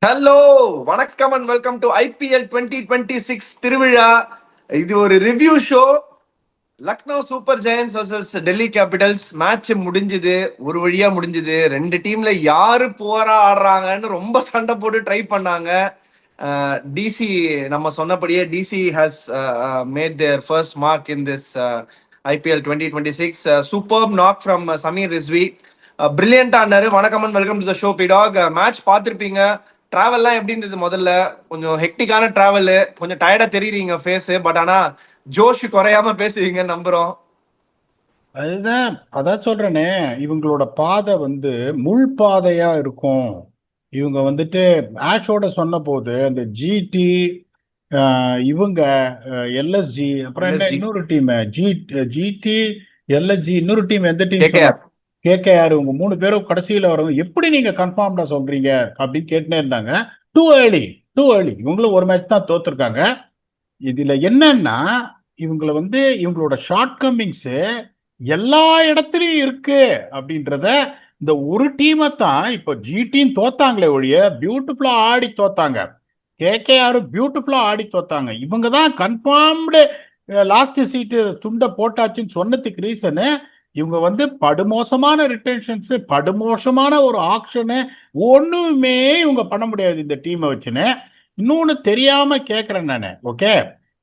Hello, வணக்கம் and welcome to IPL 2026 திருவிழா. இது ஒரு review show. Lucknow super Giants versus Delhi Capitals match முடிஞ்சுது. ஒரு வழியா முடிஞ்சுது. ரெண்டு டீம்ல யாரு போரா ஆடுறாங்கன்னு ரொம்ப சண்டை போட்டு ட்ரை பண்ணாங்க. டிசி நம்ம சொன்னபடியே DC has made their first mark in this IPL 2026. Super knock from Sameer Rizvi. பிரில்லியண்டா ஆனாரு. வணக்கம் and welcome to the show பிடாக். மேட்ச் பார்த்துருப்பீங்க. டிராவல்லாம் எப்படி இருந்தது? முதல்ல கொஞ்சம் ஹெக்டிக்கான டிராவல், கொஞ்சம் டயர்டா தெரியுறீங்க ஃபேஸ், பட் ஆனா ஜோஷ் குறையாம பேசுவீங்க நம்புறோம். அதுதான் அதான் சொல்றேனே. இவங்களோட பாதை முள் பாதையா இருக்கும். இவங்க ஆஷோட சொன்ன போது அந்த ஜிடி, இவங்க எல்எஸ்ஜி, அப்புறம் என்ன எல்எஸ்ஜி, இன்னொரு டீம் ஜிடி, எல்எஸ்ஜி, இன்னொரு டீம் எந்த டீம் சொன்ன? கேகேஆர். கேகேஆர். இவங்க மூணு பேரும் கடைசியில வரவங்க எப்படி நீங்க கன்ஃபார்ம்டா சொல்றீங்க அப்படின்னு கேட்டுனே இருந்தாங்க. Too early, too early. இவங்களும் ஒரு மேட்ச் தான் தோத்துருக்காங்க. இதுல என்னன்னா, இவங்களோட ஷார்ட் கம்மிங்ஸ் எல்லா இடத்துலயும் இருக்கு அப்படின்றத இந்த ஒரு டீமை தான் இப்போ ஜிடின்னு தோத்தாங்களே ஒழிய பியூட்டிஃபுல்லா ஆடி தோத்தாங்க. கேகேஆர் பியூட்டிஃபுல்லா ஆடி தோத்தாங்க. இவங்க தான் கன்ஃபார்ம்டு லாஸ்ட் சீட்டு துண்டை போட்டாச்சுன்னு சொன்னதுக்கு ரீசனு இவங்க படுமோசமான ரிட்டன்ஷன்ஸ், படுமோசமான ஒரு ஆக்ஷனு, ஒண்ணுமே இவங்க பண்ண முடியாது இந்த டீமை வச்சுன்னு. இன்னொன்னு தெரியாம கேட்கறேன் நானு. ஓகே,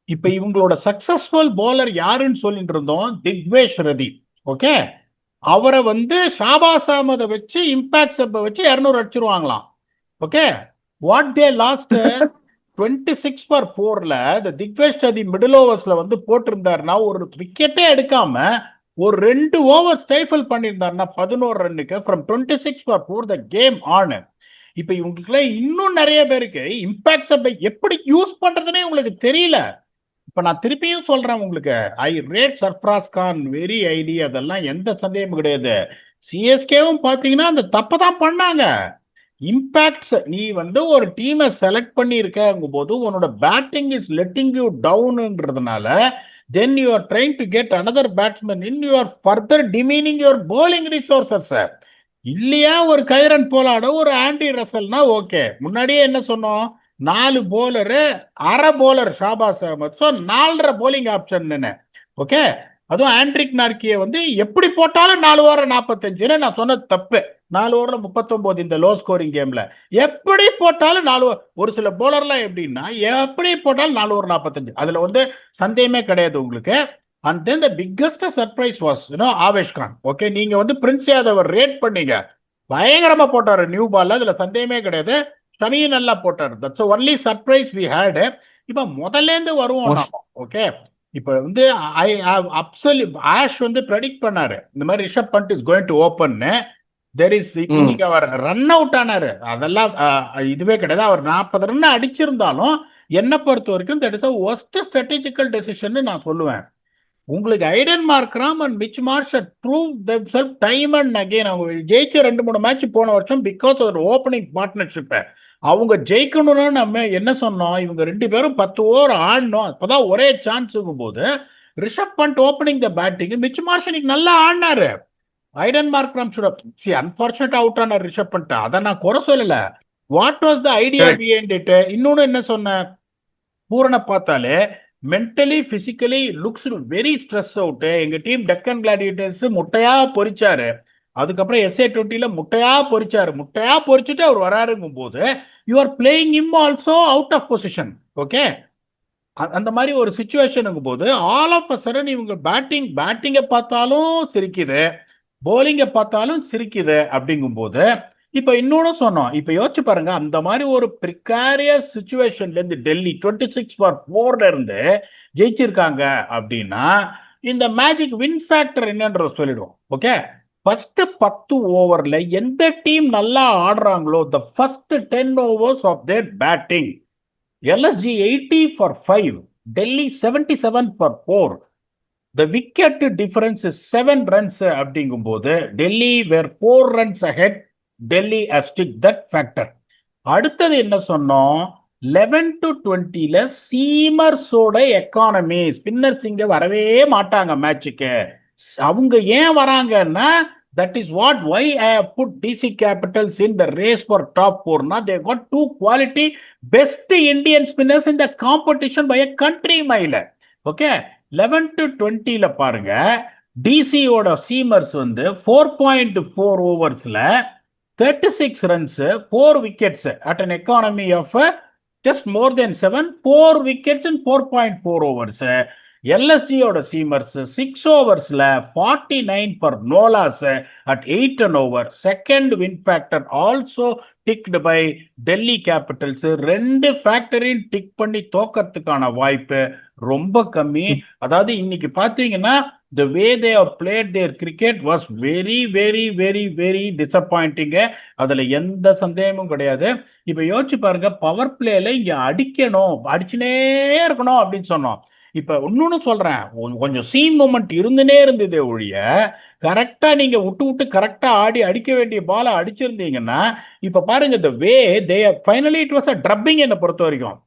இப்ப இவங்களோட சக்சஸ்ஃபுல் போலர் யாருன்னு சொல்லிட்டு இருந்தோம், திக்வேஷ் ரதி. ஓகே, அவரை ஷாபாஸ் அகமதை வச்சு இம்பாக்ட் சப்பை வச்சு 200 அடிச்சிருவாங்களாம். ஓகே, வாட் தே லாஸ்ட் 26/4ல இந்த திக்வேஷ் ரதி மிடில் ஓவர்ஸ்ல போட்டிருந்தாருன்னா, ஒரு விக்கெட்டே எடுக்காம ஒரு 2 ஓவர் ஸ்டைஃபிள் பண்ணியிருந்தாருன்னா 11 ரன்னுக்கு ஃப்ரம் 26/4 த கேம் ஆன். இப்ப இவங்களுக்கு இன்னும் நிறைய பேருக்கு இம்பாக்ட் சப்பை எப்படி யூஸ் பண்றதுன்னே உங்களுக்கு தெரியல. இப்ப நான் திருப்பியும் சொல்றேன் உங்களுக்கு, I rate Sarfaraz Khan very ஐடி. அதெல்லாம் எந்த சந்தேகமும் கிடையாது. சிஎஸ்கேவும் பாத்தீங்கன்னா அந்த தப்பை தான் பண்ணாங்க. இம்பாக்ட்ஸ் நீ ஒரு டீமை செலக்ட் பண்ணி இருக்க போது உன்னோட பேட்டிங் இஸ் லெட்டிங் யூ டவுன்ன்றதுனால then you are trying to get another batsman in, you are further demeaning your bowling resources. இல்லையா ஒரு கைரன் போலாட, ஒரு ஆண்டி ரசல்னா ஓகே. முன்னாடியே என்ன சொன்னோம், 4 போலரு, அரை bowler Shahbaz Ahmed, so 4.5 bowling option. Okay, அதுவும் ஆண்ட்ரிக் நார்கியை எப்படி போட்டாலும் 4 ஓவர் 45. நான் சொன்னது தப்பு. 4 ஓவர் 39 இந்த லோ ஸ்கோரிங் கேம்ல. எப்படி போட்டாலும் 4 ஓவர். ஒரு சில போலர்லாம் எப்படின்னா எப்படி போட்டாலும் 4 ஓவர் 45. அதுல சந்தேகமே கிடையாது உங்களுக்கு. And then the biggest surprise was Avesh Khan. Okay, நீங்க பிரின்ஸ் யாதவ் ரேட் பண்ணீங்க, பயங்கரமா போட்டாரு நியூ பால்ல, அதுல சந்தேகமே கிடையாது. ஷமியும் நல்லா போட்டாரு. That's only surprise we had. இப்ப முதல்ல இருந்து வருவோம் நாம. ஓகே, இப்ப ஆஷ் ப்ரெடிக்ட் பண்ணாரு இந்த மாதிரி Rishabh Pant is going to open. There is இன்னைக்கு அவர் ரன் அவுட் ஆனாரு. அதெல்லாம் இதுவே கிடையாது. அவர் 40 ரன் அடிச்சிருந்தாலும் என்ன பொறுத்த வரைக்கும் that is a worst strategical decision நான் சொல்லுவேன். உங்களுக்கு Aiden Markram and Mitch Marsh prove themselves time and again. அவங்க ஜெயிச்ச 2-3 மேட்ச் போன வருஷம் பிகாஸ் ஒரு ஓப்பனிங் பார்ட்னர்ஷிப். அவங்க ஜெயிக்கணும்னு நம்ம என்ன சொன்னோம், இவங்க 2 பேரும் 10 ஓவர் ஆடணும், அப்பதான் ஒரே சான்ஸ் போது Rishabh Pant opening the batting. Mitch Marsh இன்னைக்கு நல்லா ஆடினாரு. ஐடன் மார்க்ராம் அன்பார்ச்சுனேட் அவுட் ஆனார் ரிஷப் பண்ட். அதை நான் குறை சொல்லல. What was the idea behind it? இன்னொன்னு என்ன சொன்ன, பூரண பார்த்தாலே mentally physically looks very stress out. எங்க டீம் டெக்கன் கிளாடியேட்டர்ஸ் முட்டையா பொறிச்சாரு. அதுக்கப்புறம் SA20ல முட்டையா பொறிச்சாரு. முட்டையா பொறிச்சுட்டு அவர் வராருங்கும் போது you are playing him also out of position. Okay, அந்த மாதிரி ஒரு சுச்சுவேஷனுங்கும் போது ஆல் ஆஃப் அ சடன் இவங்க பேட்டிங்கை பார்த்தாலும் சிரிக்குது, போலிங்கை பார்த்தாலும் சிரிக்குது. அப்படிங்கும் போது இப்ப இன்னொன்னு சொன்னோம். இப்ப யோசிச்சு பாருங்க, அந்த மாதிரி ஒரு பிரிகாரியஸ் சுச்சுவேஷன்ல இருந்து டெல்லி 26/4 இருந்து ஜெயிச்சிருக்காங்க அப்படின்னா இந்த மேஜிக் வின் ஃபேக்டர் என்னன்ற சொல்லிடுவோம். ஓகே, ஃபர்ஸ்ட் 10 ஓவர்ல எந்த டீம் நல்லா ஆடுறாங்களோ the first 10 overs of their batting, LSG 80/5, Delhi 77/4. The wicket difference is 7 runs அப்படிங்கும் போது Delhi were 4 runs ahead. Delhi has ticked that factor. அடுத்தது என்ன சொன்னோம், 11 to 20ல சீமர்ஸோட எக்கானமி, ஸ்பின்னர்ஸ் இங்க வரவே மாட்டாங்க மேட்சுக்கு. அவங்க ஏன் வராங்கன்னா That is why I have put DC Capitals in the race for top four. Now they got two quality best Indian spinners in the competition by a country mile. Okay, 11 to 20 ல பாருங்க, DC ஓட seamers வந்து 4.4 ஓவர்ஸ்ல 36 runs, 4 wickets at an economy of just more than 7, 4 wickets in 4.4 overs. LSG ஓட seamers 6 ஓவர்ஸ்ல 49 for no loss at 8 an over. Second win factor also ticked by Delhi Capitals. ரெண்டு ஃபேக்டரையும் tick பண்ணி தோக்கறதுக்கான வாய்ப்பு ரொம்ப கம்மி. அதாவது இன்னைக்கு பாத்தீங்கன்னா the way they have played their cricket was very very very very disappointing. அதுல எந்த சந்தேகமும் கிடையாது. இப்ப யோசிச்சு பாருங்க, பவர் பிளேல இங்க அடிச்சுனே இருக்கணும் அப்படின்னு சொன்னோம். இப்ப இன்னொன்னு சொல்றேன், கொஞ்சம் சீம் மூமெண்ட் இருந்துனே இருந்ததே ஒழிய கரெக்டா நீங்க விட்டு கரெக்டா ஆடி அடிக்க வேண்டிய பால அடிச்சிருந்தீங்கன்னா, இப்ப பாருங்க the way they finally it was a drubbing. என்ன பொறுத்த வரைக்கும்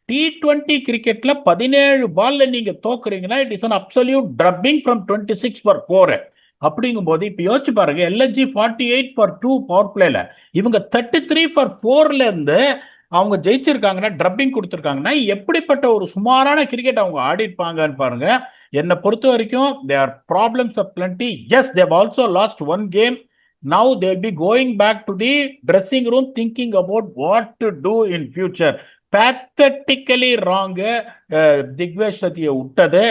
T20 கிரிக்கெட்ல 17 பால்ல நீங்க தோக்குறீங்கன்னா it is an absolute drubbing from 26 for 4. அப்படிங்கும் போது இப்ப யோசிச்சு பாருங்க, LSG 48 for 2 பவர் பிளேல, இவங்க 33 for 4ல இருந்து அவங்க ஜெயிச்சிருக்காங்கன்னா, ட்ரப்பிங் கொடுத்துருக்காங்கன்னா, எப்படிப்பட்ட ஒரு சுமாரான கிரிக்கெட் அவங்க ஆடி இருப்பாங்கன்னு பாருங்க. என்னை பொறுத்த வரைக்கும் their problems of plenty. Yes, they also lost one game. Now they'll be going back to the dressing room thinking about what to do in future. Pathetically wrong Digvesh சத்தியை விட்டது.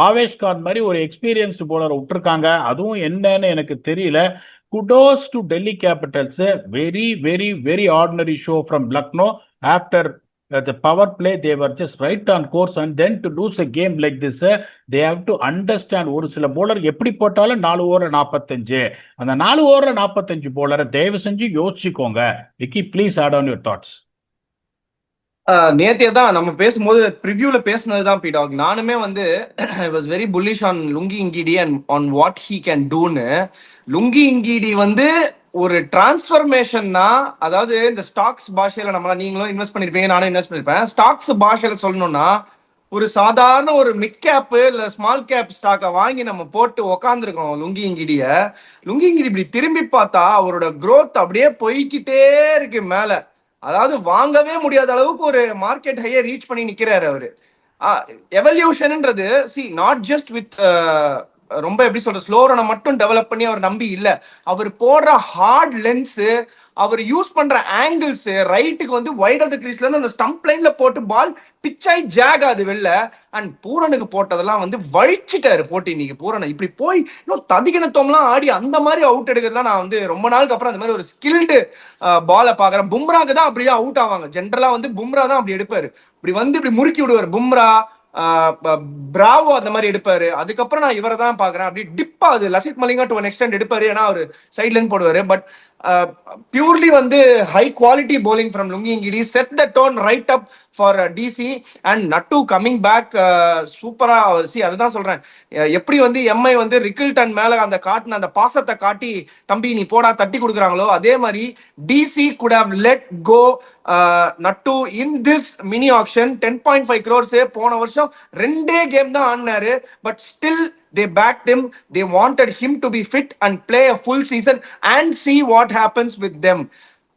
ஆவேஷ் கான் மாதிரி ஒரு எக்ஸ்பீரியன்ஸ்டு போலரை விட்டுருக்காங்க, அதுவும் என்னன்னு எனக்கு தெரியல. Kudos to Delhi Capitals. Very, very, very ordinary show from Lucknow. After the power play, they were just right on course. And then to lose a game like this, they have to understand. ஒரு சில bowler எப்படி போட்டாலும் 4 over 45. அந்த 4 over 45 போலரை தயவு செஞ்சு யோசிச்சுக்கோங்க. Vicky, please add on your thoughts. நேத்தே தான் நம்ம பேசும்போது ப்ரிவியூல பேசினதுதான் பீடாக். நானுமே வந்து I was very bullish on Lungi Ngidi and on what he can டூன்னு. லுங்கி இங்கிடி வந்து ஒரு டிரான்ஸ்ஃபர்மேஷன்னா, அதாவது இந்த ஸ்டாக்ஸ் பாஷையில நீங்களும் இன்வெஸ்ட் பண்ணிருப்பீங்க, நானும் இன்வெஸ்ட் பண்ணிருப்பேன். ஸ்டாக்ஸ் பாஷையில சொல்லணும்னா, ஒரு சாதாரண ஒரு மிட் கேப் இல்ல ஸ்மால் கேப் ஸ்டாக்கை வாங்கி நம்ம போட்டு உக்காந்துருக்கோம் லுங்கி இங்கிடிய. லுங்கி இங்கிடி இப்படி திரும்பி பார்த்தா அவரோட growth அப்படியே போய்கிட்டே இருக்கு மேல. அதாவது வாங்கவே முடியாத அளவுக்கு ஒரு மார்க்கெட் ஹையை ரீச் பண்ணி நிக்கிறாரு அவரு. எவல்யூஷன்ன்றது சி நாட் ஜஸ்ட் வித் ரொம்ப எப்படி சொல்ற ஸ்லோ ரனை மட்டும் டெவலப் பண்ணி அவர் நம்பி இல்ல. அவர் போடுற ஹார்ட் லென்ஸ், அவர் யூஸ் பண்ற ஆங்கிள்ஸ், ரைட்டுக்கு வந்து வைட் ஆஃப் த கிரீஸ்ல இருந்து அந்த ஸ்டம்ப் லைன்ல போட்டு பால் பிச்சாய் ஜாக் ஆகுது வெளில. அண்ட் பூரனுக்கு போட்டதெல்லாம் வந்து வழிச்சிட்டாரு போட்டு. இன்னைக்கு பூரனை இப்படி போய் இன்னும் ததிகினத்தோம்லாம் ஆடி அந்த மாதிரி அவுட் எடுக்கிறதுலாம் நான் வந்து ரொம்ப நாளுக்கு அப்புறம் அந்த மாதிரி ஒரு ஸ்கில்டு பாலை பாக்குறேன். பும்ராக்கு தான் அப்படியே அவுட் ஆவாங்க. ஜென்ரலா வந்து பும்ரா தான் அப்படி எடுப்பாரு, இப்படி வந்து இப்படி முறுக்கி விடுவார் பும்ரா. பிராவோ அந்த மாதிரி எடுப்பாரு. அதுக்கப்புறம் நான் இவரை தான் பாக்குறேன் அப்படி டிப்பா. அது Lasith Malinga to one extent எடுப்பாரு, ஏன்னா அவர் சைட்ல இருந்து போடுவாரு. பட் பியூர்லி வந்து high quality bowling from Lungi Ngidi. Set the tone right up for DC and Nattu coming back சூப்பரா. சி அதுதான் சொல்றேன், எப்படி வந்து எம்ஐ வந்து ரிக்கில்டன் மேல அந்த காட்டின அந்த பாசத்தை காட்டி தம்பி நீ போடா தட்டி கொடுக்குறாங்களோ, அதே மாதிரி DC could have let go Nattu in this mini auction. 10.5 crores போன வருஷம் 2 கேம் தான் ஆடினாரு. But still they backed him. They wanted him to be fit and play a full season and see what happens with them.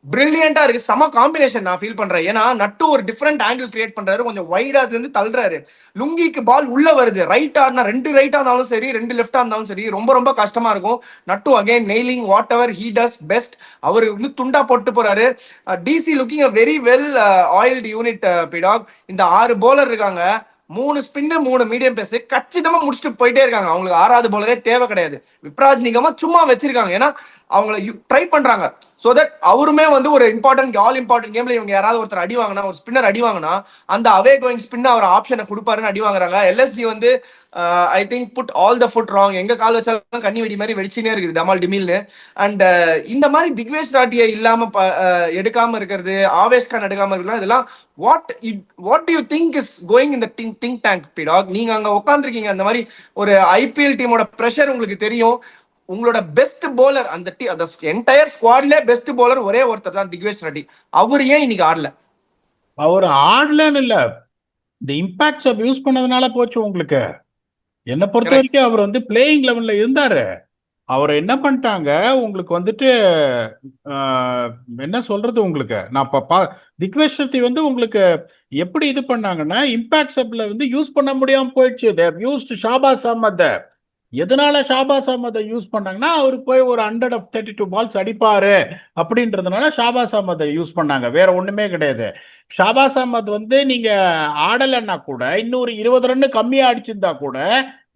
பிரில்லியண்டா இருக்கு, சம combination நான் feel பண்றேன். ஏன்னா நட்டு ஒரு டிஃபரெண்ட் ஆங்கிள் கிரியேட் பண்றாரு, கொஞ்சம் வைடா இருந்து தள்ளுறாரு. லுங்கிக்கு பால் உள்ள வருது. ரைட் ஆடினா 2 ரைட்டா இருந்தாலும் சரி, 2 லெஃப்டா இருந்தாலும் சரி, ரொம்ப ரொம்ப கஷ்டமா இருக்கும். Nattu again nailing whatever he does best. அவரு வந்து துண்டா போட்டு போறாரு. DC looking a very well oiled unit பிடாக். இந்த 6 bowler இருக்காங்க, 3 ஸ்பின்னு 3 மீடியம் பேஸ் கச்சிதமா முடிச்சுட்டு போயிட்டே இருக்காங்க. அவங்களுக்கு 6வது bowler தேவை கிடையாது. விப்ராஜ் நிகமா சும்மா வச்சிருக்காங்க, ஏன்னா அவங்கள ட்ரை பண்றாங்க. சோ தட் அவருமே வந்து ஒரு இம்பார்ட்டன்ட் ஆல் இம்பார்ட்டன்ட் கேம்ல இவங்க யாராவது ஒருத்தர் அடி வாங்கினா, ஒரு ஸ்பின்னர் அடி வாங்கினா, அந்த அவே கோயிங் ஸ்பின் அவர் ஆப்ஷனை கொடுப்பாருன்னு அடி வாங்குறாங்க. எல்எஸ்ஜி வந்து I think put all the foot wrong. எங்க கால் வச்சாலும் கண்ணி வெடி மாதிரி வெடிச்சுனே இருக்குது டமால் டிமில்னு. அண்ட் இந்த மாதிரி திக்வேஷ் ராட்டியை இல்லாம எடுக்காம இருக்கிறது, ஆவேஷ் கான் எடுக்காம இருக்கிறது, இதெல்லாம் what do you think is going in the think tank பிடாக்? நீங்க அங்க உட்காந்துருக்கீங்க, அந்த மாதிரி ஒரு ஐபிஎல் டீமோட பிரஷர் உங்களுக்கு தெரியும். உங்களோட பெஸ்ட் bowler அந்த என்டையர் ஸ்குவாட்ல பெஸ்ட் bowler ஒரே ஒருத்தர் தான், திக்வேஷ் ரெட்டி. அவர் ஏன் இன்னைக்கு ஆடல? அவர் ஆடலன்னு இல்ல, இந்த இம்பாக்ட்ஸ் யூஸ் பண்ணதுனால போச்சு உங்களுக்கு. என்ன பொறுத்த வரைக்கும் அவர் வந்து பிளேயிங் லெவல்ல இருந்தாரு. அவரை என்ன பண்ணிட்டாங்க உங்களுக்கு வந்துட்டு ஆஹ், என்ன சொல்றது உங்களுக்கு நான் திக்வேஷ் ஷெட்டி வந்து உங்களுக்கு எப்படி இது பண்ணாங்கன்னா இம்பாக்ட் சப்ல வந்து யூஸ் பண்ண முடியாம போயிடுச்சு. யூஸ்ட் ஷாபாஸ் அஹமத். எதனால ஷாபாஸ் அஹமதை யூஸ் பண்ணாங்கன்னா அவரு போய் ஒரு 132 பால்ஸ் அடிப்பாரு அப்படின்றதுனால ஷாபாஸ் அஹமதை யூஸ் பண்ணாங்க, வேற ஒண்ணுமே கிடையாது. ஷாபாஸ் அஹமத் வந்து நீங்க ஆடலைன்னா கூட இன்னொரு 20 ரன் கம்மியா அடிச்சிருந்தா கூட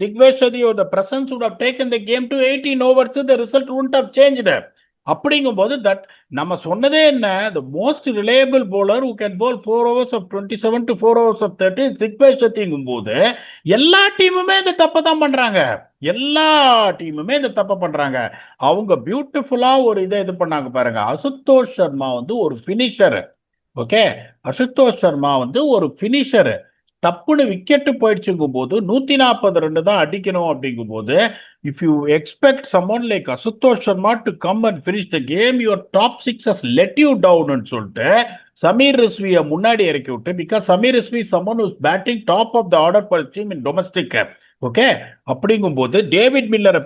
திக்வேஷ் சதியோட presence would have taken the game to 18 overs, the result wouldn't have changed. அப்படிங்கும்போது தட் நம்ம சொன்னதே என்ன, the most reliable bowler who can bowl 4 overs of 27 to 4 overs of 30 Digvesh சதிங்கும் போது எல்லா டீமுமே இந்த தப்பை தான் பண்றாங்க. எல்லா டீமுமே இந்த தப்பை பண்றாங்க. அவங்க பியூட்டிஃபுல்லா ஒரு இதை இது பண்ணாங்க பாருங்க. அசுதோஷ் சர்மா வந்து ஒரு பினிஷர். ஓகே, அசுதோஷ் சர்மா வந்து ஒரு பினிஷர். டப்புன்னு விக்கெட்டு போயிடுச்சுங்கும் போது 142 தான் அடிக்கணும் அப்படிங்கும் போது if you expect someone like Ashutosh Sharma to come and finish the game, your top 6 has let you down சொல்லிட்டு சமீர் ரிஸ்வியை முன்னாடி இறக்கி விட்டு, because Sameer Rizvi someone who's batting top of the order for team in domestic. Okay, அப்படிங்கும் போது டேவிட் மில்லரை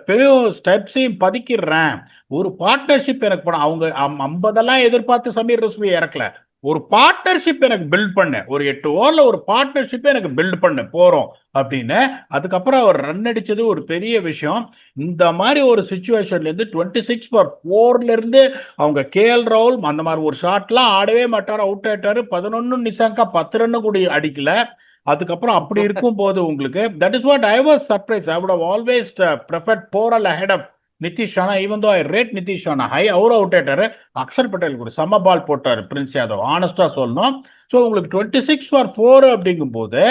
ஸ்டெப்ஸையும் பதுக்கிடுறேன், ஒரு partnership எனக்கு பண்ண. அவங்க 50 எதிர்பார்த்து சமீர் ரிஸ்வி இறக்கல, ஒரு பார்ட்னர்ஷிப் எனக்கு பில்ட் பண்ண, ஒரு 8 ஓவர்ல ஒரு பார்ட்னர்ஷிப் எனக்கு பில்ட் பண்ண போறோம் அப்படின்னு. அதுக்கப்புறம் அவர் ரன் அடிச்சது ஒரு பெரிய விஷயம். இந்த மாதிரி ஒரு சுச்சுவேஷன்ல இருந்து 26 for 4ல இருந்து அவங்க கேஎல் ராகுல் அந்த மாதிரி ஒரு ஷாட்லாம் ஆடவே மாட்டாரு, அவுட் ஆயிட்டாரு. 11 நிசாங்கா 10 ரன் கூட அடிக்கல. அதுக்கப்புறம் அப்படி இருக்கும் போது உங்களுக்கு that is what I was surprise. I would have always preferred Porel ahead of Nitish Rana. Even though I rate Nitish Rana high, அவரும் அவுட் ஆயிட்டாரு. அக்ஷர் பட்டேல் கூட செம்ம பால் போட்டாரு பிரின்ஸ் யாதவ், ஆனஸ்டா சொல்லணும். ஸோ உங்களுக்கு 26 for 4 அப்படிங்கும் போது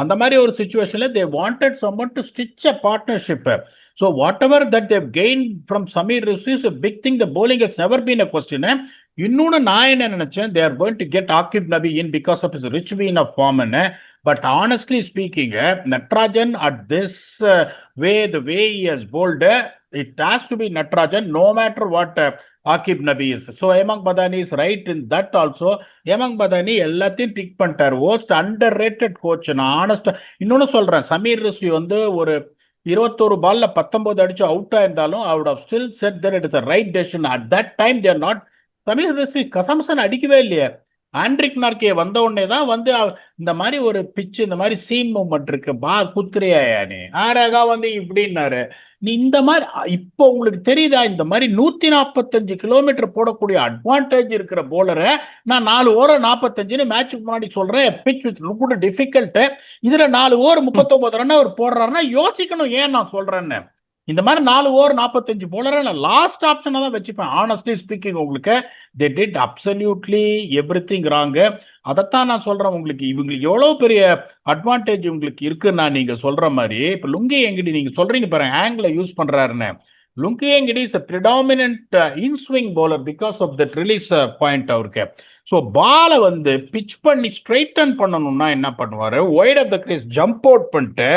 அந்த மாதிரி ஒரு சுச்சுவேஷன்ல they wanted someone to stitch a partnership. So whatever that they've gain from Sameer Rizvi is a big thing. The bowling has never been a question. இன்னொன்னு நான் என்ன நினைச்சேன், they are going to get Akib Nabi in because of his rich vein of form. But honestly speaking, Natarajan at this way, the way he has bowled, it has to be Natarajan no matter what Akib Nabi is. So Hemang Badani is right in that also. Hemang Badani எல்லாத்தையும் tick பண்ணிட்டார். most underrated coach. நான் ஆனஸ்டா இன்னொன்னு சொல்றேன், சமீர் ரிஸ்வி வந்து ஒரு 21 பால்ல 19 அடிச்சு out ஆயிருந்தாலும் I would have still said that it is a right decision. At that time they are not. Sameer Rizvi கசம்சன் அடிக்கவே இல்லையே. ஆண்ட்ரிக் நார்கே வந்த உடனே தான் வந்து இந்த மாதிரி ஒரு பிச்சு, இந்த மாதிரி சீம் மூமெண்ட் இருக்கு, குத்துறியா நீ ஆறாக வந்து இப்படின்னாரு. நீ இந்த மாதிரி இப்போ உங்களுக்கு தெரியுதா, இந்த மாதிரி 145 கிலோமீட்டர் போடக்கூடிய அட்வான்டேஜ் இருக்கிற போலரை நான் 4 ஓவர் 45 மேட்சுக்கு முன்னாடி சொல்றேன், பிச் கூட டிஃபிகல்ட். இதுல 4 ஓவர் 39 ரன் அவர் போடுறாருன்னா யோசிக்கணும் ஏன் நான் சொல்றேன்னு. இந்த மாதிரி 4 ஓவர் 45 போலரை நான் லாஸ்ட் ஆப்ஷனா தான் வச்சுப்பேன். ஆனஸ்ட்லி ஸ்பீக்கிங் உங்களுக்கு they did absolutely everything wrong. அதைத்தான் நான் சொல்றேன் உங்களுக்கு. இவங்களுக்கு எவ்வளவு பெரிய அட்வான்டேஜ் உங்களுக்கு இருக்குன்னா நீங்க சொல்ற மாதிரி இப்ப லுங்கி எங்கடி நீங்க சொல்றீங்க பாருங்க ஆங்கிள யூஸ் பண்றாருன்னு. லுங்கி எங்கடி is a predominant in swing bowler because of that release point அவருக்கு. ஸோ பாலை வந்து பிச் பண்ணி ஸ்ட்ரைட்டன் பண்ணணும்னா என்ன பண்ணுவாரு, wide of the crease jump out பண்ணிட்டு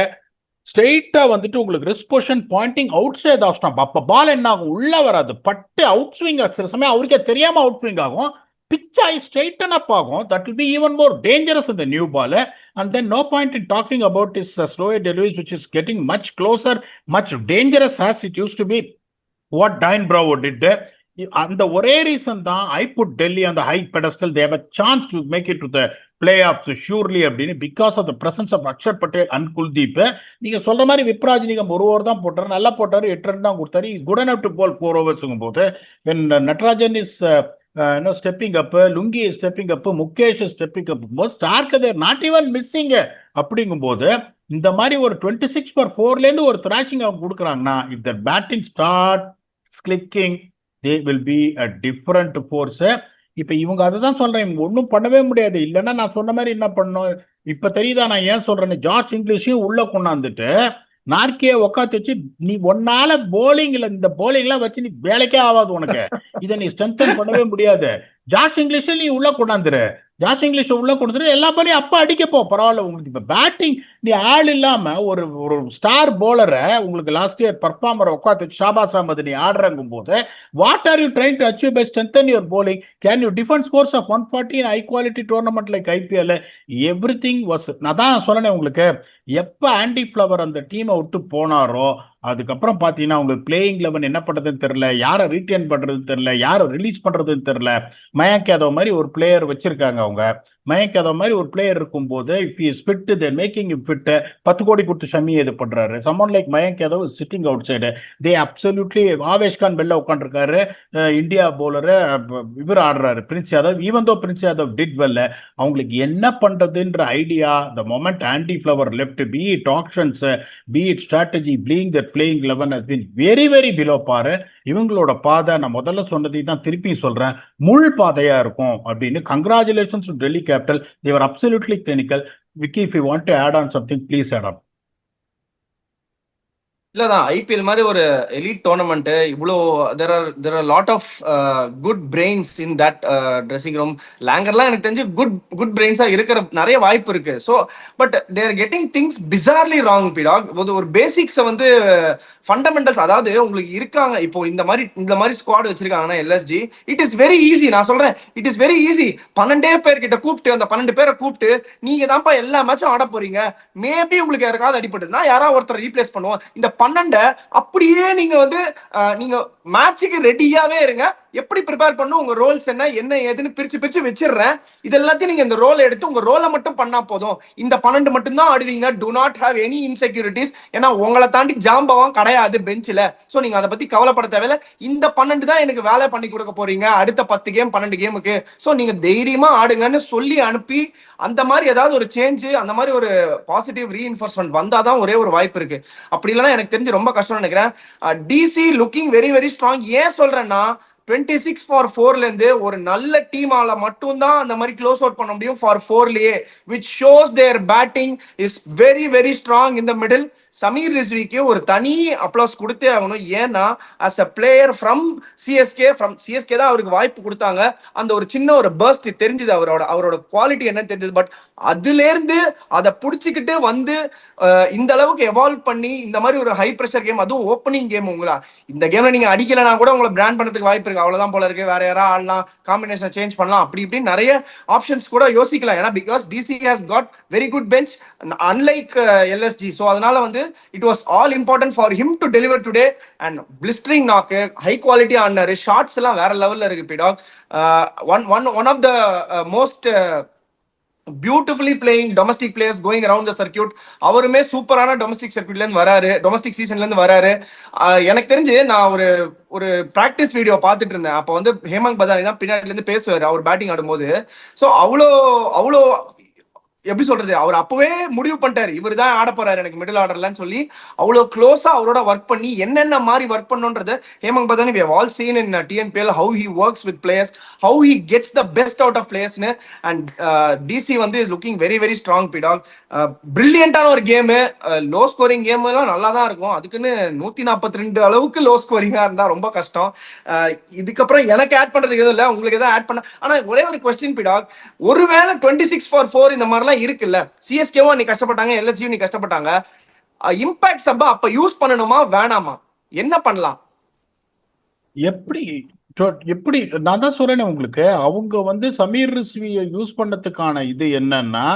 ஸ்ட்ரெயிட்டா வந்துட்டு உங்களுக்கு risk position pointing outside off stump. அப்ப பால் என்ன ஆகும், உள்ள வராது, பட்டு அவுட் ஸ்விங் ஆகிற சமயம் அவருக்கே தெரியாம அவுட் ஸ்விங் ஆகும், பிச் ஆகி ஸ்ட்ரெயிட்டன் அப் ஆகும். That will be even more dangerous இந்த new ball. And then no point in talking about is slow deliveries which is getting much closer, much dangerous as it used to be what Dwayne Bravo did. அந்த ஒரே reason தான் I put Delhi அந்த high pedestal, they have a chance to make it to the playoffs surely அப்படின்னு, because of the presence of Axar Patel and Kuldeep. நீங்க சொல்ற மாதிரி Vipraj Nigam 1 over தான் போட்டாரு, நல்லா போட்டாரு, 8 ரன் தான் கொடுத்தாரு. குட் எனஃப் டு பால் 4 ஓவர்ஸ்ங்கும் போது when Natarajan is stepping up, Lungi is stepping up, Mukesh is stepping up, Starc there not even missing. அப்படிங்கும் போது இந்த மாதிரி ஒரு 26 for 4ல இருந்து ஒரு த்ராஷிங் அவங்க கொடுக்குறாங்கன்னா, if the batting start clicking, they will be a different force. இப்ப இவங்க அதுதான் சொல்றேன், இவங்க ஒன்றும் பண்ணவே முடியாது. இல்லைன்னா நான் சொன்ன மாதிரி என்ன பண்ணணும், இப்ப தெரியுதா நான் ஏன் சொல்றேன்னு. ஜார்ஜ் இங்கிலீஷையும் உள்ள கொண்டாந்துட்டு நார்கே உட்காந்து வச்சு, நீ ஒன்னால போலிங்ல இந்த போலிங்லாம் வச்சு நீ வேலைக்கே ஆகாது உனக்கு, இதை நீ ஸ்ட்ரென்தன் பண்ணவே முடியாது. ஜார்ஜ் இங்கிலீஷ் நீ உள்ள கொண்டாந்துரு, ஜார்ஜ் இங்கிலீஷ் உள்ள கொண்டாந்துரு, எல்லா பாலையும் அப்ப அடிக்க போ, பரவாயில்ல. உங்களுக்கு இப்ப பேட்டிங் நீ ஆள் இல்லாம ஒரு ஒரு ஸ்டார் போலரை உங்களுக்கு லாஸ்ட் இயர் பர்ஃபார்மரை உட்காந்து ஷாபாஸ் அஹமது நீ ஆடுறங்கும் போது what are you trying to achieve by strengthen your bowling? Can you defend scores of 140 in high quality tournament like IPL? Everything was, நான் தான் சொன்னேன் உங்களுக்கு, எப்ப ஆண்டி ஃபிளவர் அந்த டீமை விட்டு போனாரோ அதுக்கப்புறம் பாத்தீங்கன்னா உங்களுக்கு பிளேயிங் லெவன் என்ன பண்றதுன்னு தெரியல, யாரை ரீட்டைன் பண்றதுன்னு தெரியல, யாரை ரிலீஸ் பண்றதுன்னு தெரியல. மயங்க் யாதவ் மாதிரி ஒரு பிளேயர் வச்சிருக்காங்க அவங்க. மயங்க் யாதவ் மாதிரி ஒரு பிளேயர் இருக்கும்போது if is fit their making him fit. 10 கோடி கொடுத்து ஷமி இது பண்றாரு. Someone like Mayank Yadav sitting outside. They absolutely, Avesh Khan வெளில உட்காந்துருக்காரு, இந்தியா பவுலரு இவர் ஆடுறாரு Prince Yadav. Even though Prince Yadav did well, அவங்களுக்கு என்ன பண்றதுன்ற idea the moment Andy Flower left, be it options, be it strategy, being that playing 11 has been very very below par. இவங்களோட பாதை நான் முதல்ல சொன்னதை தான் திருப்பி சொல்றேன், முள் பாதையா இருக்கும் அப்படின்னு. Congratulations to Delhi capital, they're absolutely clinical. Vicky, if you want to add on something please add on. இல்லதான் ஐபிஎல் மாதிரி ஒரு எலிட் டோர்னமெண்ட், இவ்வளோ there are lot of good brains in that dressing room. லேங்கர்லாம் எனக்கு தெரிஞ்சு குட் பிரெயின்ஸா இருக்கிற நிறைய வாய்ப்பு இருக்கு. So but they're getting things bizarrely wrong PDogg. ஒரு பேசிக்ஸை வந்து ஃபண்டமெண்டல்ஸ், அதாவது உங்களுக்கு இருக்காங்க இப்போ இந்த மாதிரி ஸ்குவாட் வச்சிருக்காங்கன்னா LSG, it is very easy. நான் சொல்றேன், இட் இஸ் வெரி ஈஸி. 12 பேர் கிட்ட கூப்பிட்டு, அந்த 12 பேரை கூப்பிட்டு நீங்க தான்ப்பா எல்லா மேட்சும் ஆட போறீங்க, மேபி உங்களுக்கு யாருக்காவது அடிபட்டுனா யாராவது ஒருத்தர் ரீப்ளேஸ் பண்ணுவோம். இந்த 12 அப்படியே நீங்க வந்து நீங்க மேட்சுக்கு ரெடியாவே இருங்க. எப்படி ப்ரிப்பேர் பண்ணும், உங்க ரோல்ஸ் என்ன ஏதுன்னு பிரிச்சு வச்சிடுறேன். இது எல்லாத்தையும் நீங்க இந்த ரோல் எடுத்து உங்க ரோலை மட்டும் பண்ணா போதும். இந்த 12 மட்டும் தான் ஆடுவீங்க. Do not have any insecurities. ஏன்னா உங்களை தாண்டி ஜாம்பவம் கிடையாது பெஞ்சில். ஸோ நீங்க அதை பத்தி கவலைப்பட தேவையில்ல. இந்த 12 தான் எனக்கு வேலை பண்ணி கொடுக்க போறீங்க அடுத்த 10 கேம் 12 கேமுக்கு. ஸோ நீங்க தைரியமா ஆடுங்கன்னு சொல்லி அனுப்பி, அந்த மாதிரி ஏதாவது ஒரு சேஞ்ச், அந்த மாதிரி ஒரு பாசிட்டிவ் ரீஇன்ஃபோர்ஸ்மெண்ட் வந்தாதான் ஒரே ஒரு வாய்ப்பு இருக்கு. அப்படி இல்லைன்னா எனக்கு தெரிஞ்சு ரொம்ப கஷ்டம் நினைக்கிறேன். DC looking very very strong. ஏன் சொல்றேன்னா 26 for 4 இருந்து ஒரு நல்ல டீமால மட்டும்தான் அந்த மாதிரி க்ளோஸ் அவுட் பண்ண முடியும் for 4லயே, which shows their batting is very very strong in the middle. Sameer ரிஸ்விக்கு ஒரு தனி அப்ளாஸ் கொடுத்தே ஆகணும். ஏன்னா as a player from CSK தான் அவருக்கு வாய்ப்பு கொடுத்தாங்க. அந்த ஒரு சின்ன ஒரு பர்ஸ்ட் தெரிஞ்சது, அவரோட குவாலிட்டி என்ன தெரிஞ்சது. பட் அதுல இருந்து அதை புடிச்சுக்கிட்டு வந்து இந்த அளவுக்கு எவால்வ் பண்ணி இந்த மாதிரி ஒரு ஹை பிரஷர் கேம், அதுவும் ஓப்பனிங் கேம், உங்களா இந்த கேம்ல நீங்க அடிக்கலனா கூட உங்களை பிராண்ட் பண்ணதுக்கு வாய்ப்பு இருக்கு. அவ்வளவுதான் போல இருக்கு. வேற யாரா ஆடலாம், காம்பினேஷன் சேஞ்ச் பண்ணலாம், அப்படி இப்படி நிறைய ஆப்ஷன்ஸ் கூட யோசிக்கலாம். ஏன்னா because DC has got very good bench unlike LSG. So அதனால வந்து it was all important for him to deliver today. And blistering knock, high quality ஆனாரு. ஷாட்ஸ் எல்லாம் வேற லெவல்ல இருக்கு பிடாக். one of the most beautifully playing domestic players going around the circuit. அவருமே சூப்பரான domestic சர்க்கியூட்ல இருந்து வராரு, டொமஸ்டிக் சீசன்ல இருந்து வராரு. எனக்கு தெரிஞ்சு நான் ஒரு பிராக்டிஸ் வீடியோ பார்த்துட்டு இருந்தேன். அப்போ வந்து ஹேமந்த் பதானி தான் பின்னாடில இருந்து பேசுவாரு அவர் பேட்டிங் ஆடும்போது. ஸோ அவ்வளோ எப்படி சொல்றது, அவர் அப்பவே முடிவு பண்ணிட்டாரு இவர் தான் ஆட போறாரு எனக்கு மிடில் ஆர்டர்லன்னு சொல்லி. அவ்வளோ க்ளோஸா அவரோட ஒர்க் பண்ணி என்னென்ன மாதிரி ஒர்க் பண்ணுன்றது Hemang Badani we have all seen in TNPL how he works with players, how he gets the best out of players. And DC வந்து is looking very very strong pidog. பிரில்லியண்டான ஒரு கேம், லோ ஸ்கோரிங் கேம் எல்லாம் நல்லா தான் இருக்கும். அதுக்குன்னு 142 அளவுக்கு low ஸ்கோரிங்கா இருந்தா ரொம்ப கஷ்டம். இதுக்கப்புறம் எனக்கு ஆட் பண்றதுக்கு எதுவும் இல்லை, உங்களுக்கு எதாவது ஆட் பண்ண. ஆனா ஒரே ஒரு கொஸ்டின் பிடாக், ஒருவேளை 26 for 4 இந்த மாதிரிலாம் இருக்குல்ல, சிஎஸ்கேவும் நீ கஷ்டப்பட்டாங்க, எல்எஸ்ஜியும் நீ கஷ்டப்பட்டாங்க, இம்பாக்ட் சப்பா அப்ப யூஸ் பண்ணணுமா வேணாமா, என்ன பண்ணலாம்? எப்படி நான் தான் சொல்றேன் உங்களுக்கு, அவங்க வந்து சமீர் ரிஸ்வியை யூஸ் பண்ணதுக்கான இது என்னன்னா,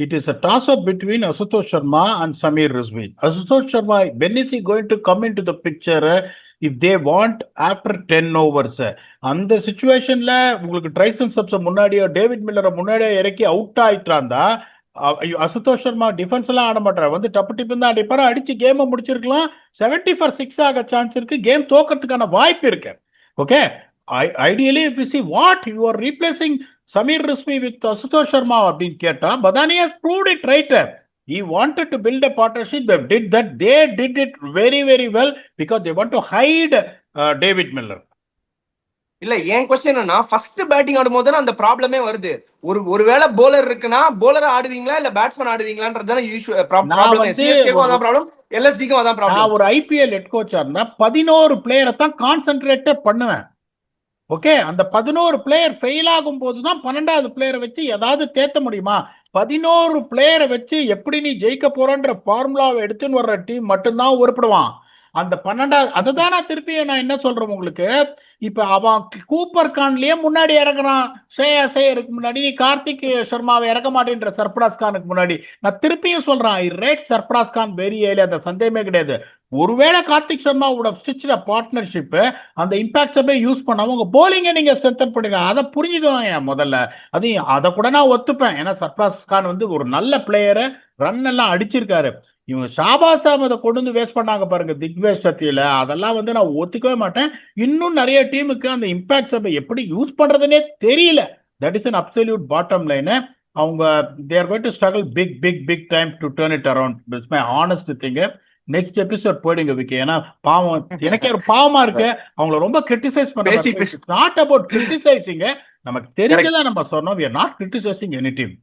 it is a toss up between Ashutosh Sharma and Samir Rizvi. Ashutosh Sharma, when is he going to come into the picture if they want after 10 overs? அந்த சிச்சுவேஷன்ல உங்களுக்கு ட்ரைசன் சப்ஸை முன்னாடியோ டேவிட் மில்லரை முன்னாடியோ இறக்கி அவுட் ஆயிட்டாந்தா அசுதோஷ் சர்மா டிஃபென்ஸ் எல்லாம் ஆட மாட்டார், வந்து டப்பு டிப்பு தான் அடிப்பாரு, அடிச்சு கேமை முடிச்சிருக்கலாம். 70 for 6 ஆக சான்ஸ் இருக்கு, கேம் தோக்கிறதுக்கான வாய்ப்பு இருக்கு. Okay, ideally if you see what you are replacing Samir Rizvi with Ashutosh Sharma அப்படின்னு கேட்டா, Badauni has proved it right. He wanted to build a partnership. They did that. They did it very very well because they want to hide David Miller. இல்ல, என் question என்னன்னா, first batting ஆடும்போது அந்த ப்ராப்ளமே வருது. ஒருவேளை bowler இருக்குன்னா போலர் ஆடுவீங்களா இல்ல batsman ஆடுவீங்களான்றதுதான் problem. சிஎஸ்கேக்கும் அதான் ப்ராப்ளம், எல்எஸ்டிக்கும் அதான் ப்ராப்ளம். நான் ஒரு ஐபிஎல் ஹெட் கோச்சா இருந்தா 11 பிளேயரை தான் கான்சென்ட்ரேட்டே பண்ணுவேன். ஓகே, அந்த 11 பிளேயர் ஃபெயில் ஆகும் போதுதான் 12வது பிளேயரை வச்சு ஏதாவது தேத்த முடியுமா? 11 பிளேயரை வச்சு எப்படி நீ ஜெயிக்க போறன்ற ஃபார்முலாவை எடுத்துன்னு வர்ற டீம் மட்டும்தான் உருப்படுவான். அந்த 12 அதுதான் நான் திருப்பி நான் என்ன சொல்றேன் உங்களுக்கு, இப்ப அவன் கூப்பர் கான்லயே முன்னாடி இறக்குறான். ஸ்ரேயாஸ் ஐயருக்கு முன்னாடி நீ கார்த்திக் சர்மாவை இறக்க மாட்டேன்ற சர்பராஸ் கானுக்கு முன்னாடி. நான் திருப்பியும் சொல்றேன், I rate Sarfaraz Khan very highly, அந்த சந்தேகமே கிடையாது. ஒருவேளை கார்த்திக் சர்மாவோட ஸ்டிச் பார்ட்னர்ஷிப் அந்த இம்பாக்ட் போய் யூஸ் பண்ணாம உங்க போலிங்க நீங்க ஸ்ட்ரென்தன் பண்ணுங்க, அதை புரிஞ்சுக்குவாங்க முதல்ல. அதை கூட நான் ஒத்துப்பேன். ஏன்னா சர்பராஸ் கான் வந்து ஒரு நல்ல பிளேயரை ரன் எல்லாம் அடிச்சிருக்காரு. இவங்க ஷாபாஸ் அகமதை கொண்டு வந்து வேஸ்ட் பண்ணாங்க பாருங்க திக்வேஷ் சத்தியில, அதெல்லாம் வந்து நான் ஒத்துக்கவே மாட்டேன். இன்னும் நிறைய டீமுக்கு அந்த இம்பாக்ட் சபை எப்படி யூஸ் பண்றதுன்னே தெரியல. That is an absolute bottom line. அவங்க they are going to struggle big big big time to turn it around. It's my honest thing. Next episode போயிடுங்க விக்கி. ஏன்னா பாவம், எனக்கே ஒரு பாவமா இருக்கு அவங்கள ரொம்ப கிரிட்டிசைஸ் பண்றாங்க. நாட் அபவுட் கிரிட்டிசைசிங், நமக்கு தெரிஞ்சதான் நம்ம சொன்னோம். we are not criticizing any team.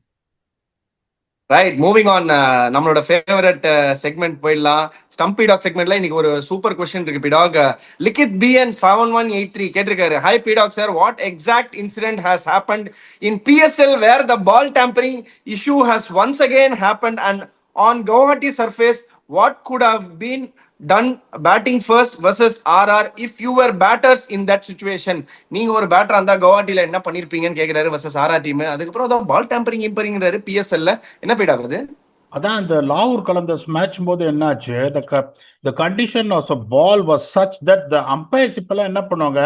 Right, moving on. நம்மளோட ஃபேவரட் செக்மெண்ட் போயிடலாம். ஸ்டம்பி டாக் செக்மெண்ட்ல இன்னைக்கு ஒரு சூப்பர் கொஸ்டின் இருக்கு பிடாக். லிகித் பிஎன் 7183 கேட்டிருக்காரு. Hi PDogg sir, what exact incident has happened in PSL where the ball tampering issue has once again happened and on Guwahati surface what could have been done batting first versus RR if you were batters in that situation? நீங்க ஒரு பேட்டரா இருந்தா கவுஹாட்டில என்ன பண்ணிருப்பீங்கன்னு கேக்குறாரு versus RR team. அதுக்கப்புறம் அதான் ball tampering இம்பரிங்றாரு பிஎஸ்எல்ல. என்ன beat ஆகுது? அதான் இந்த லாகூர் கலந்தர்ஸ் மேட்ச் போது என்னாச்சு, the condition of the ball was such that the umpires இப்பெல்லாம் என்ன பண்ணுவாங்க,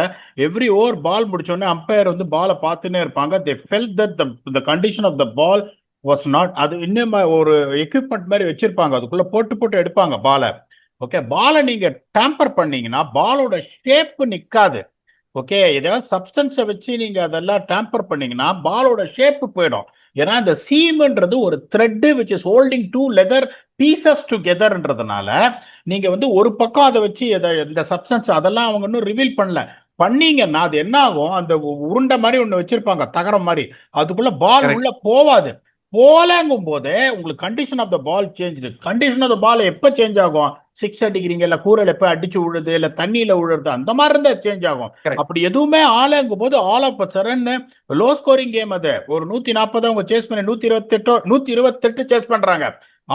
எவ்ரி ஓவர் பால் முடிச்சோடனே அம்பையர் வந்து பாலை பார்த்துன்னே இருப்பாங்க. they felt that the condition of the ball was not, அது இன்னும் ஒரு எக்யூப்மெண்ட் மாதிரி வச்சிருப்பாங்க, அதுக்குள்ள போட்டு எடுப்பாங்க பாலை. ஓகே, பாலை நீங்க டேம்பர் பண்ணீங்கன்னா பாலோட ஷேப் நிக்காது. ஓகே, ஏதாவது சப்ஸ்டன்ஸை வச்சு நீங்க அதெல்லாம் டேம்பர் பண்ணீங்கன்னா பாலோட ஷேப் போயிடும். ஏன்னா இந்த சீம்ன்றது ஒரு thread which is holding two leather pieces டுகெதர்ன்றதுனால நீங்க வந்து ஒரு பக்கம் அதை வச்சு இந்த சப்ஸ்டன்ஸ் அதெல்லாம் அவங்க இன்னும் ரிவீல் பண்ணல. பண்ணீங்கன்னா அது என்ன ஆகும், அந்த உருண்டை மாதிரி ஒண்ணு வச்சிருப்பாங்க தகரம் மாதிரி, அதுக்குள்ள பால் உள்ள போவாது. போலங்கும் போதே உங்களுக்கு condition of the ball change. Condition of the ball எப்ப சேஞ்ச் ஆகும், 6 அடிக்கிறீங்க இல்ல கூரையில எப்ப அடிச்சு விழுது இல்ல தண்ணியில விழுறது, அந்த மாதிரி இருந்தா சேஞ்ச் ஆகும். அப்படி எதுவுமே ஆலங்கும் போது all of sudden low scoring game. அது ஒரு 140 அவங்க சேஸ் பண்ணி 128 சேஸ் பண்றாங்க.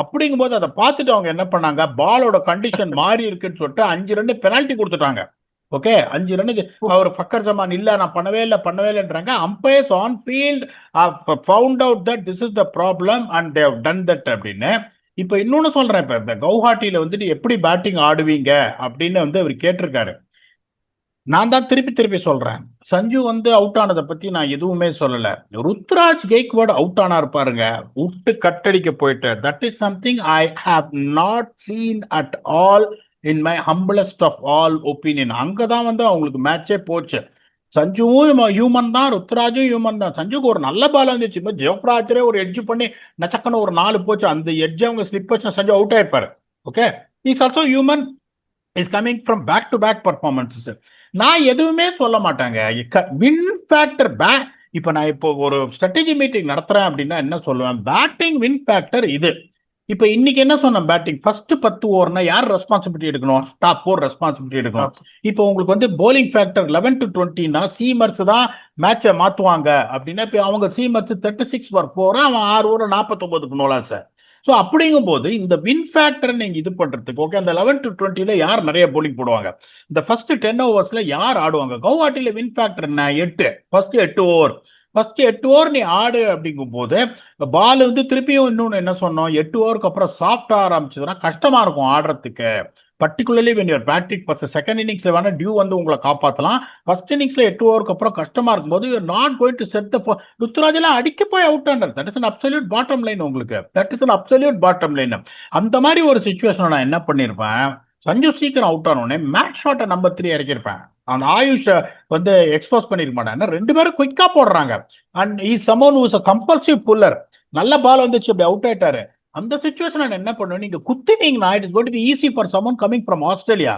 அப்படிங்கும் போது அதை பார்த்துட்டு அவங்க என்ன பண்ணாங்க, பாலோட கண்டிஷன் மாறி இருக்குன்னு சொல்லிட்டு 5 ரன் பெனால்டி கொடுத்துட்டாங்க. ஓகே, 5 ரன் அவர் ஃபக்கர் ஜமான் இல்ல நான் பண்ணவே இல்லைன்றாங்க. Umpires on field found out that this is the problem and they have done that அப்படின்னு. இப்ப இன்னொன்னு சொல்றேன், இப்ப இந்த கவுஹாட்டியில வந்துட்டு எப்படி பேட்டிங் ஆடுவீங்க அப்படின்னு வந்து அவர் கேட்டிருக்காரு. நான் தான் திருப்பி சொல்றேன், சஞ்சு வந்து அவுட் ஆனதை பத்தி நான் எதுவுமே சொல்லல. ருத்ராஜ் கெய்க்வாட் அவுட் ஆனா இருப்பாருங்க, விட்டு கட்டடிக்க போயிட்டு. That is something I have not seen at all in my humblest of all opinion. அங்கதான் வந்து அவங்களுக்கு மேட்சே போச்சு. சஞ்சுவும் ஹியூமன் தான், ருத்ராஜும் ஹியூமன் தான். சஞ்சுக்கு ஒரு நல்ல பால் வந்துச்சு, இப்போ ஜெயப்ராஜரே ஒரு எட்ஜ் பண்ணி நச்சக்கன்னு ஒரு 4 போச்சு. அந்த எட்ஜ் அவங்க ஸ்லிப் வச்சு சஞ்சு அவுட் ஆயிருப்பாரு. Okay, is also human, is coming from back to back performances. நான் எதுவுமே சொல்ல மாட்டாங்க. வின் ஃபேக்டர் இப்போ நான் இப்போ ஒரு ஸ்ட்ராட்டஜி மீட்டிங் நடத்துறேன் அப்படின்னா என்ன சொல்லுவேன், பேட்டிங் வின் ஃபேக்டர் இது. இப்ப இன்னைக்கு என்ன சொன்ன, பேட்டிங் ஃபர்ஸ்ட் 10 ஓவர்னா யார் ரெஸ்பான்சிபிலிட்டி எடுக்கணும், டாப் 4 ரெஸ்பான்சிபிலிட்டி எடுக்கணும். இப்போ உங்களுக்கு வந்து போலிங் ஃபேக்டர் 11 to 20னா சீமர்ஸ் தான் மேட்சை மாத்துவாங்க அப்படின்னா, இப்போ அவங்க சீமர்ஸ் 36 for 4, அவன் 6 ஓவர் 49க்கு நோலா சார். ஸோ அப்படிங்கும் போது இந்த வின் ஃபேக்டர் நீங்க இது பண்றதுக்கு ஓகே, அந்த 11 to 20ல யார் நிறைய போலிங் போடுவாங்க, இந்த ஃபர்ஸ்ட் 10 ஓவர்ஸ்ல யார் ஆடுவாங்க. கவுஹாட்டில வின் ஃபேக்டர் என்ன, 8 ஃபர்ஸ்ட் 8 ஓவர். ஃபர்ஸ்ட் 8 ஓவர் நீ ஆடு அப்படிங்கும் போது பால் வந்து திருப்பியும் இன்னொன்னு என்ன சொன்னோம், 8 ஓவருக்கு அப்புறம் சாஃப்ட் ஆரம்பிச்சதுன்னா கஷ்டமா இருக்கும் ஆடுறதுக்கு. Particularly when you're batting first second இன்னிங்ஸ்ல வேணா டியூ வந்து உங்களை காப்பாற்றலாம். ஃபர்ஸ்ட் இன்னிங்ஸ்ல 8 ஓவருக்கு அப்புறம் கஷ்டமா இருக்கும்போது you're not going to set the Ruturaj எல்லாம் அடிக்க போய் அவுட் ஆண்டர். That is an absolute bottom line உங்களுக்கு. That is an absolute bottom line. அந்த மாதிரி ஒரு சுச்சுவேஷன் நான் என்ன பண்ணிருப்பேன், சஞ்சு சீக்கிரம் அவுட் ஆனோடனே மேட்ச் ஷாட்டை நம்பர் 3 இறக்கிருப்பேன். அந்த ஆயுஷ வந்து எக்ஸ்போஸ் பண்ணிருக்க மாட்டேன். 2 பேரும் குயிக்கா போடுறாங்க. And is someone who is a compulsive puller. நல்ல பால் வந்துச்சு, அப்படி அவுட் ஆயிட்டாரு. அந்த சிச்சுவேஷன் நான் என்ன பண்ணுவேன், நீங்க குத்தினீங்கன்னா it is going to be easy for someone coming from Australia.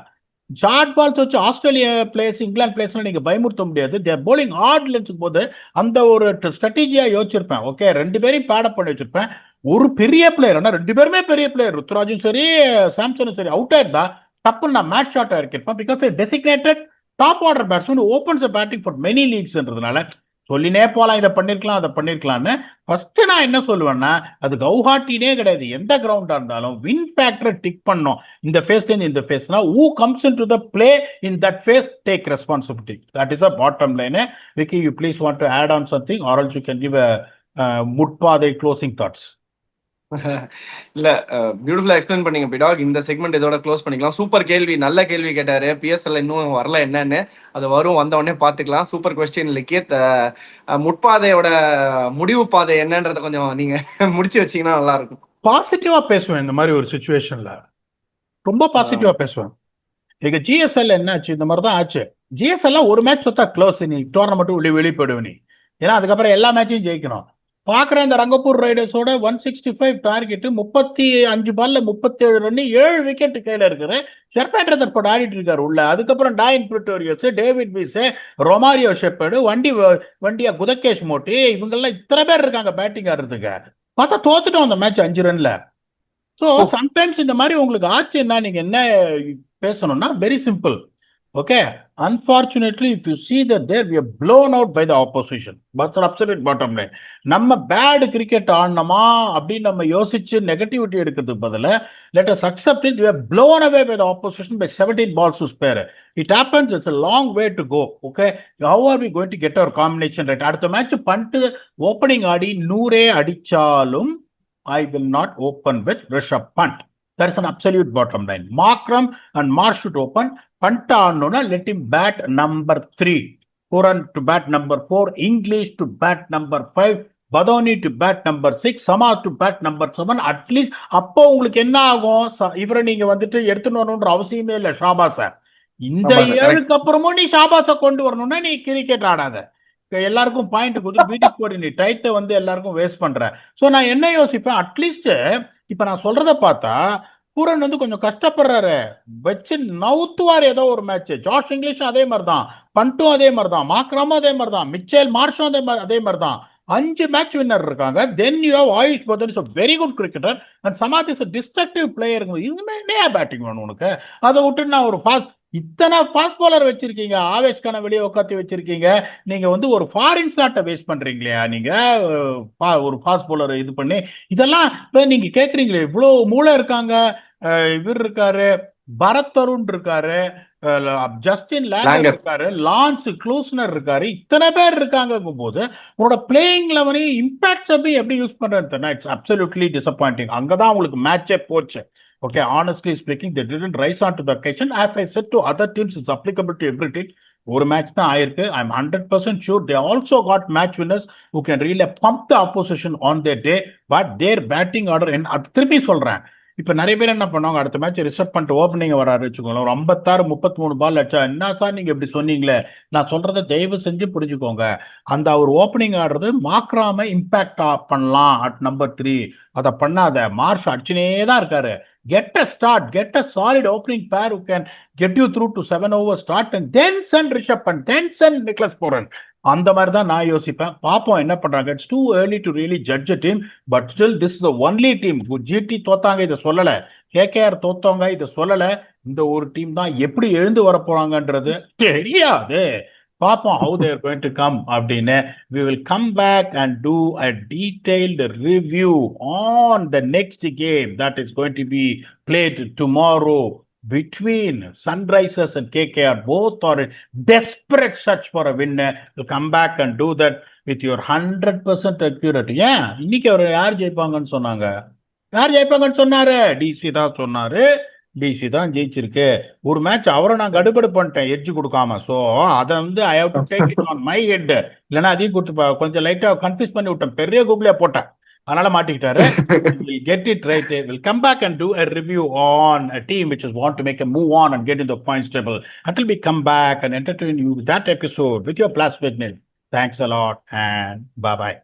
Short balls வச்சு ஆஸ்திரேலியா பிளேயர்ஸ் இங்கிலாந்து பிளேயர்ஸ்ல நீங்க பயமுறுத்த முடியாது. தேர் போலிங் ஹார்ட் லென்ஸும் போது அந்த ஒரு ஸ்ட்ராட்டஜியா யோசிச்சிருப்பேன். ஓகே, 2 பேரையும் பேடப் பண்ணி வச்சிருப்பேன். ஒரு பெரிய பிளேயர், ஆனா 2 பேருமே பெரிய பிளேயர், ருத்ராஜும் சரி சாம்சனும் சரி, அவுட் ஆயிருந்தா தப்பு நான் மேட்ச் ஷாட்டா இருக்கிருப்பேன். Because designated top order batsman opens batting for many லீக்ஸ்ன்றதுனால சொல்லினே போலாம், இதை பண்ணிருக்கலாம் அதை பண்ணிருக்கலாம்னு. ஃபர்ஸ்ட் நான் என்ன சொல்லுவேன்னா, அது கவுஹாட்டினே கிடையாது, எந்த கிரவுண்டா இருந்தாலும் வின் ஃபேக்டரை டிக் பண்ணோம். இந்த ஃபேஸ்ல இந்த ஃபேஸ்னா who comes into the play in that phase take responsibility. That is a bottom line. Vicky, you please want to add on something or else you can give a முட்பாதை closing thoughts. இல்ல, பியூட்டிஃபுல்லா explain பண்ணீங்க பிடாக். இந்த segment இதோட close பண்ணிக்கலாம். Super கேள்வி, நல்ல கேள்வி கேட்டாரு. பிஎஸ்எல் இன்னும் வரல என்னன்னு, அது வரும், வந்த உடனே பாத்துக்கலாம். Super question Likith. முட்பாதையோட முடிவு பாதை என்னன்றத கொஞ்சம் நீங்க முடிச்சு வச்சீங்கன்னா நல்லா இருக்கும். பாசிட்டிவா பேசுவேன் இந்த மாதிரி ஒரு சுச்சுவேஷன்ல, ரொம்ப பாசிட்டிவா பேசுவேன். இங்க ஜிஎஸ்எல் என்ன ஆச்சு, இந்த மாதிரி தான் ஆச்சு. ஜிஎஸ்எல் ஒரு மேட்ச் பார்த்தா க்ளோஸ், நீ டோர்னமெண்ட் வெளியே போயிடுவேன் நீ, ஏன்னா அதுக்கப்புறம் எல்லா மேட்சையும் ஜெயிக்கணும். பாக்குறேன் இந்த ரங்கப்பூர் ரைடர்ஸோட 165 டார்கெட், 35 பால்ல 37 ரன், 7 விக்கெட் கையில இருக்குது. ஷெர்பேண்டர் தற்போது ஆடிட்டு இருக்காரு உள்ள. அதுக்கப்புறம் Dwaine Pretorius, David Wiese, Romario Shepherd, வண்டியா குதகேஷ் மோட்டி, இவங்கெல்லாம் இத்தனை பேர் இருக்காங்க பேட்டிங் ஆடுறதுக்கு. பார்த்தா தோத்துட்டோம் அந்த மேட்ச் 5 ரன்ல. ஸோ சம்டைம்ஸ் இந்த மாதிரி உங்களுக்கு ஆச்சுன்னா நீங்க என்ன பேசணும்னா, very simple. Okay, unfortunately if you see that there we are blown out by the opposition. That's an absolute bottom line. நம்ம பேட் கிரிக்கெட் ஆடணுமா அப்படின்னு நம்ம யோசிச்சு நெகட்டிவிட்டி எடுக்கிறதுக்கு பதிலா, let us accept it, we are blown away by the opposition by 17 balls to spare. It happens, it's a long way to go. Okay, how are we going to get our combination right? அடுத்த match பண்ணிட்டு opening ஆடி 100 அடிச்சாலும் I will not open with Rishabh Pant. That is an absolute bottom line. Markram and Marsh should open. Pant ஆடணும்னா let him bat number 3. Puran to bat number 4. English to bat number 5. Badoni to bat number 6. Sama to bat number 7. At least அப்போ உங்களுக்கு என்ன ஆகும், இவரை நீங்க வந்துட்டு எடுத்துன்னு வரணுன்ற அவசியமே இல்லை ஷாபாஸ. இந்த 7க்கு அப்புறமும் நீ ஷாபாஸை கொண்டு வரணும்னா நீ கிரிக்கெட் ஆடாத. எல்லாருக்கும் பாயிண்ட் கொடுத்து வீட்டுக்கு போடு, நீ டைத்தை வந்து எல்லாருக்கும் வேஸ்ட் பண்ற. ஸோ நான் என்ன யோசிப்பேன், அட்லீஸ்ட் இப்ப நான் சொல்றத பார்த்தா பூரன் வந்து கொஞ்சம் கஷ்டப்படுறாரு, வச்சு நவுத்துவார் ஏதோ ஒரு மேட்ச். ஜாஷ் இங்கிலீஷும் அதே மாதிரி தான், பண்ட்டும் அதே மாதிரி தான், மாக்ராமும் அதே மாதிரி தான், மிச்சேல் மார்ஷும் அதே மாதிரி தான். 5 மேட்ச் வின்னர் இருக்காங்க. Then you have Ayush Badoni, is a very good cricketer and Samad is a destructive player. இதுமே பேட்டிங் வேணும் உனக்கு. அதை விட்டு நான் ஒரு ஃபாஸ்ட், இத்தனை ஃபாஸ்ட் பாலர் வச்சிருக்கீங்க, ஆவேஷ் கான வெளியே உட்காந்து வச்சிருக்கீங்க. நீங்க வந்து ஒரு ஃபாரின் ஸ்லாட்டை வேஸ்ட் பண்றீங்களா நீங்க, ஒரு ஃபாஸ்ட் பாலர் இது பண்ணி. இதெல்லாம் நீங்க கேக்குறீங்களே, இவ்வளவு மூளை இருக்காங்க. இவர் இருக்காரு, பரத் தருண் இருக்காரு, ஜஸ்டின் லேங்கர் இருக்காரு, லான்ஸ் க்ளூஸ்னர் இருக்காரு, இத்தனை பேர் இருக்காங்க போது உங்களோட பிளேயிங் லெவனையும் இம்பாக்ட் எப்படி யூஸ் பண்றது, இட்ஸ் அப்சல்யூட்லி டிசப்பாயிண்டிங். அங்கதான் உங்களுக்கு மேட்சே போச்சு. Okay, honestly speaking, they didn't rise on to the occasion. As I said to other teams, it's applicable to every team. ஒரு மேட்ச் தான் ஆயிருக்கு. I'm 100% sure they also got match winners who can really pump the opposition on their day. But their batting order, திருப்பி சொல்றேன், இப்ப நிறைய பேர் என்ன பண்ணுவாங்க, அடுத்த மேட்ச் ரிசர்வ் பண்ணிட்டு ஓப்பனிங் வராரு வச்சுக்கோங்களேன், ஒரு 56-33 பால் அடிச்சா, என்ன சார் நீங்க இப்படி சொன்னீங்களே, நான் சொல்றதை தயவு செஞ்சு புரிஞ்சுக்கோங்க. அந்த அவர் ஓப்பனிங் ஆடுறது மாக்ராம இம்பாக்ட் பண்ணலாம் அட் நம்பர் 3. அதை பண்ணாத. மார்ஷ் அடிச்சுனே தான் இருக்காரு. Get a start, get a solid opening pair who can get you through to 7 over start and then send Rishabh Pant, then send Nicholas Puran. அந்த மாதிரி தான் நான் யோசிப்பேன். பாப்போம் என்ன பண்றாங்க. It's too early to really judge a team, but still this is only team. GT தோத்தாங்க இதை சொல்லல, கேகேஆர் தோத்தவங்க இதை சொல்லல. இந்த ஒரு டீம் தான் எப்படி எழுந்து வர போறாங்கன்றது தெரியாது. பாப்போம் how they are going to come அப்படின்னு. We will come back and do a detailed review on the next game that is going to be played tomorrow between Sunrisers and KKR. Both are in desperate search for a win. We'll come back and do that with your 100% accuracy. ஏன் இன்னைக்கு அவர் யார் ஜெயிப்பாங்கன்னு சொன்னாங்க, யார் ஜெயிப்பாங்கன்னு சொன்னாரு, DC தான் சொன்னாரு. DC தான் ஜெயிச்சிருக்கு. ஒரு மேட்ச் அவரை நான் கடுபடு பண்ணிட்டேன் எட்ஜ் கொடுக்காம. ஸோ அதை வந்து I have to take it on my head. இல்லைன்னா அதையும் கொடுத்து கொஞ்சம் லைட்டா கன்ஃபியூஸ் பண்ணி விட்டேன், பெரிய கூகுளே போட்டேன், அதனால மாட்டிக்கிட்டாரு. Get it right. We'll come back and do a review on a team which is want to make a move on and get in the points table. Until we come back and entertain you with that episode with your Plus Fitness. Thanks a lot and bye bye.